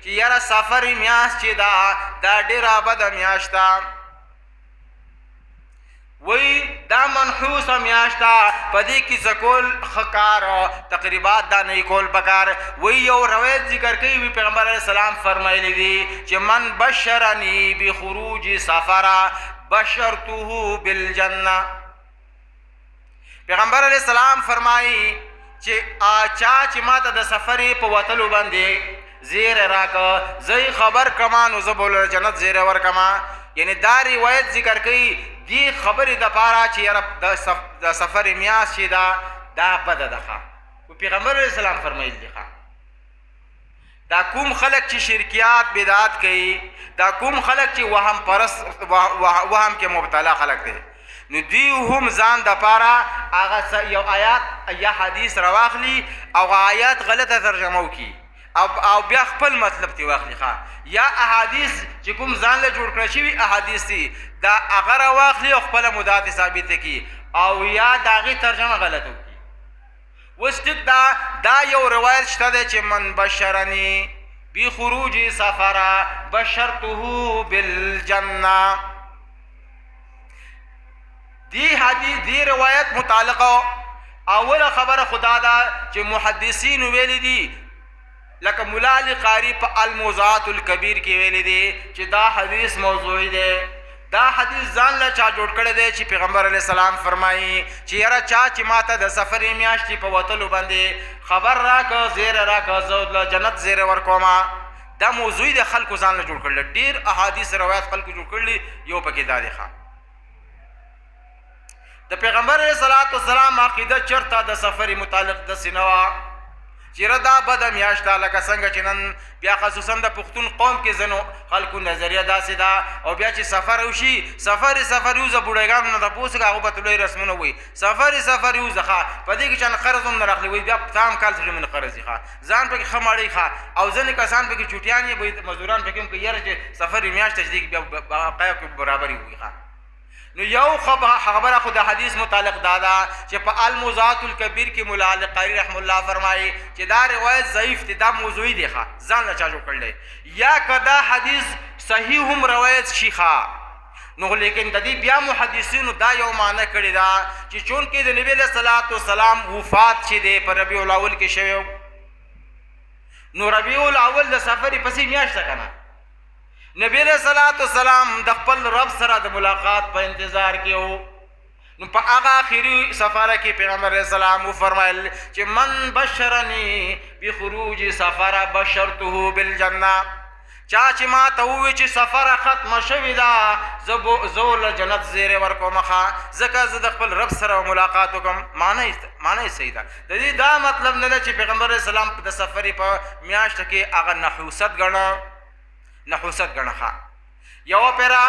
چې یاره سفر میاشت چې دا ډېره بده میاشت ده وی دا منحوسه میاشت ده په دې کې څه کول ښه کار تقریبات دا نه کول پکار وی یو روایت ذکر کوي وی پیغمبر علیه السلام فرمایلی دي چې من بشرني بخروج سفره بشرته بالجنه پیغمبر علیه السلام فرمایي چې چا چې ماته د سفرې په وتلو باندې زیر راکه زه خبر کما نو زه به جنت زیر ورکما یعنی دا روایت ذکر کوي دی خبرې دپاره چې یاره د سفر میاشت چې دا بده ده ښه پیغمبر علیه السلام فرمایل دي ښه دا کوم خلک چې شرکیات بدعات کوي دا کوم خلک چې وهم پرست وهم کې مبتلا خلک دی نو دوی هم ځان دپاره هغه یو آیات یا حدیث راواخلي او آیات غلطه ترجمه وکړي او بیا خپل مطلب تی واخلي ښه یا احادیث چې کوم ځان له جوړ کړی شوي احادیث دي دا هغه راواخلي او خپله مدعا ترې ثابته کړي او یا د هغې ترجمه غلطه وکړي اوس ټیک دا یو روایت شته دی چې من بشرني بخروج سفره بشرته بالجنه دی روایت متعلقه اوله خبره خدا ده چې محدثین ویلي دي لکه مولا علی قاری په الموضوعات الکبیر کې ویلي دي چې دا حدیث موضوعي دی دا حدیث ځان له چا جوړ کړی دی چې پیغمبر علیه السلام فرمایي چې یاره چا چې ماته د سفرې میاشتې په وتلو باندې خبر راکه زیره راکه زه جنت زیره ورکومه دا موضوعي دی خلکو ځان له جوړ کړل ډېر احادیث روایت خلکو جوړ کړلي یو پکې دا دی ښه د پیغمبر علیه السلام عقیده چرته د سفرې متعلق داسې نه وه چیرې دا بده میاشت ده لکه څنګه چې نن بیا خصوصا د پښتون قوم کې ځینو خلکو نظریه داسې ده او بیا چې سفر وشي سفر یوزه بوډاګانو نه تپوس کوي هغه به ته لوی رسمونه وایي سفر یوزه ښه په دې کې چې قرض هم نه راخلي وایي بیا تام کال ته من قرض وي ښه ځان پکې ښه مړی ښه او ځینې کسان پکې چوټیان یې مزدوران پکې هم کوي یاره چې سفر میاشت ته چې دی بیا بقایا کې برابري وي ښه نو یو خبره خو د حدیث متعلق دا ده چې په الموضوعات الکبیر کې مولا علی قاری رحم الله فرمایي چې دا روایت ضعیف دی دا موضوعي دی ښه ځان له چا جوړ کړلی یا که دا حدیث صحیح هم روایت شي ښه نو لیکن د دې بیا محدثینو دا یو معنی کړې ده چې چونکې د نبي علیه الصلاة والسلام وفات چې دی په ربیع الاول کې شوی نو ربیع الاول د سفرې پسې میاشت ده که نه نبی علیہ السلام د خپل رب سره د ملاقات په انتظار کې وو نو په هغه آخري سفره کې پیغمبر علیه السلام وفرمایل چې من بشرني بخروج سفره بشرته بالجنه چا چې ما ته ووایي چې سفره ختمه شوې ده زه له جنت زیری ورکوم ښه ځکه زه د خپل رب سره ملاقات وکړم معنی صحیح ده د دې دا مطلب نه ده چې پیغمبر علیه السلام د سفرې په میاشته کې هغه نحوست ګڼه ښه یوه پیره